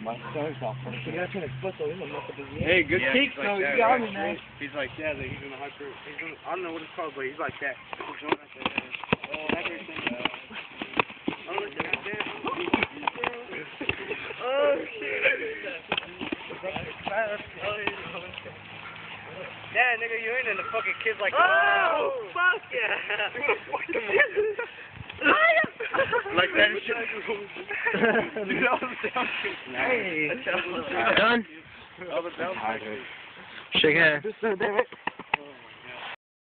My son's off. You gotta turn his foot so he's not the Hey, good kick, so like you got me, man. He's like that, like he's in the hyper. I don't know what it's called, but he's like that. He's going like that. Oh shit! Yeah, nigga, you ain't in the fucking kids like that. Oh, fuck yeah! Like that shit. Hey, Done? All the down. Shake hands.